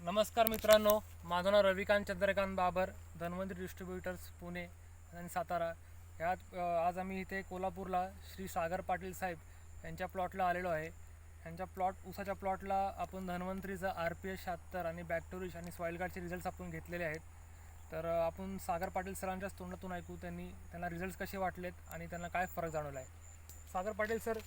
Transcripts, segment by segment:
नमस्कार मित्रांनो, माझं नाव रविकांत चंद्रकांत बाबर, धन्वंतरी डिस्ट्रीब्युटर्स पुणे आणि सातारा. आज आम्ही इथे कोल्हापूरला श्री सागर पाटील साहेब यांच्या प्लॉटला आलेलो आहे. यांच्या ऊसाच्या प्लॉटला आपण धन्वंतरीचा RPS 76 आणि बॅक्टोरिश आणि सॉईल गार्डचे रिझल्ट्स आपण घेतलेले आहेत. तर आपण सागर पाटील सरांच्याच तोंडातून ऐकू त्यांना रिझल्ट्स कसे वाटलेत आणि त्यांना काय फरक जाणवला आहे. सागर पाटील सर,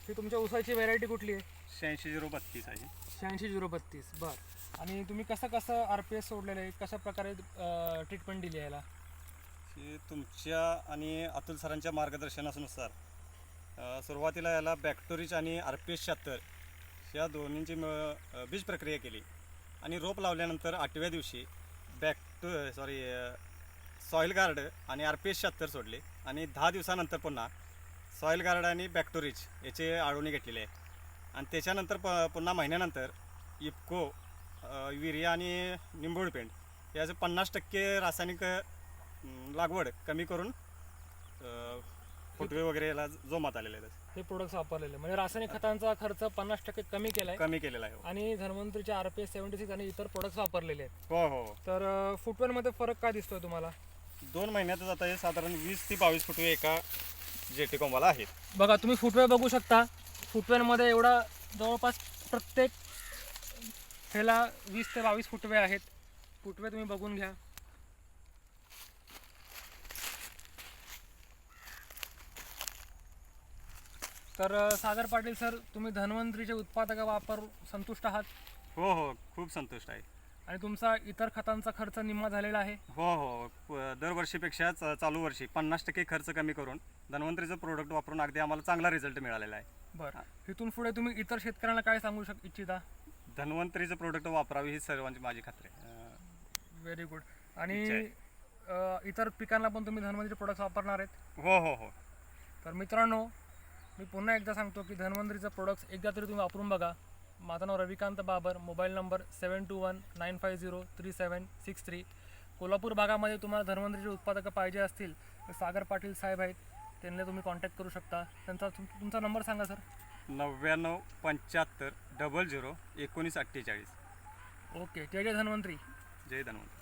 ही तुमच्या ऊसाची व्हेरायटी कुठली आहे? 86-032 आहे. 86-032. बरं. आणि तुम्ही कसं RPS सोडलेलं आहे, कशा प्रकारे ट्रीटमेंट दिली याला? की तुमच्या आणि अतुल सरांच्या मार्गदर्शनानुसार सुरुवातीला याला बॅक्टोरिच आणि RPS 76 या दोन्हींची बीज प्रक्रिया केली आणि रोप लावल्यानंतर 8व्या दिवशी सॉईल गार्ड आणि RPS 76 सोडले आणि 10 दिवसानंतर पुन्हा सॉईल गार्ड आणि बॅक्टोरिच याचे आळवणी घेतलेली आहे. आणि त्याच्यानंतर पुन्हा महिन्यानंतर इफको, युरिया आणि निंबोळी पेंट याचं 50% रासायनिक लागवड कमी करून फुटवे वगैरे याला जोमात आलेले आहेत. हे प्रोडक्ट्स वापरलेले म्हणजे रासायनिक खतांचा खर्च 50% कमी केलेला आहे. आणि धन्वंतरीचे RPS 76 आणि इतर प्रोडक्ट्स वापरलेले आहेत. हो. तर फुटवेअरमध्ये फरक काय दिसतोय तुम्हाला? 2 महिन्यातच आता हे साधारण 20 ते 22 फुटवे एका जेटी कोंबाला आहेत. बघा, तुम्ही फुटवेअर बघू शकता. फुटवेअरमध्ये एवढा जवळपास प्रत्येक ह्याला 20 ते 22 फुटवे आहेत. फुटवे तुम्ही बघून घ्या. तर सागर पाटील सर, तुम्ही धन्वंतरीचे उत्पादक वापर संतुष्ट आहात? हो, खूप संतुष्ट आहे. आणि तुमचा इतर खतांचा खर्च निम्मा झालेला आहे? हो. दरवर्षीपेक्षा चालू वर्षी 50% खर्च कमी करून धन्वंतरीचं प्रोडक्ट वापरून अगदी आम्हाला चांगला रिझल्ट मिळालेला आहे. बरं. इथून पुढे तुम्ही इतर शेतकऱ्यांना काय सांगू इच्छिता? धन्वंतरीचं प्रोडक्ट वापरावी ही सर्वांची माझी खात्री आहे. Very good. आणि इतर पिकांना पण तुम्ही धन्वंतरी प्रोडक्ट्स वापरणार आहेत? हो. तर मित्रांनो, मी पुन्हा एकदा सांगतो की धन्वंतरीचं प्रोडक्ट्स एकदा तरी तुम्ही वापरून बघा. माझं नाव रविकांत बाबर, मोबाईल नंबर 7219503763. कोल्हापूर भागामध्ये तुम्हाला धन्वंतरीचे उत्पादक पाहिजे असतील तर सागर पाटील साहेब आहेत, त्यांना तुम्ही कॉन्टॅक्ट करू शकता. तुमचा नंबर सांगा सर. 9975001948. ओके. जय जय धन्वंतरी. जय धन्वंतरी.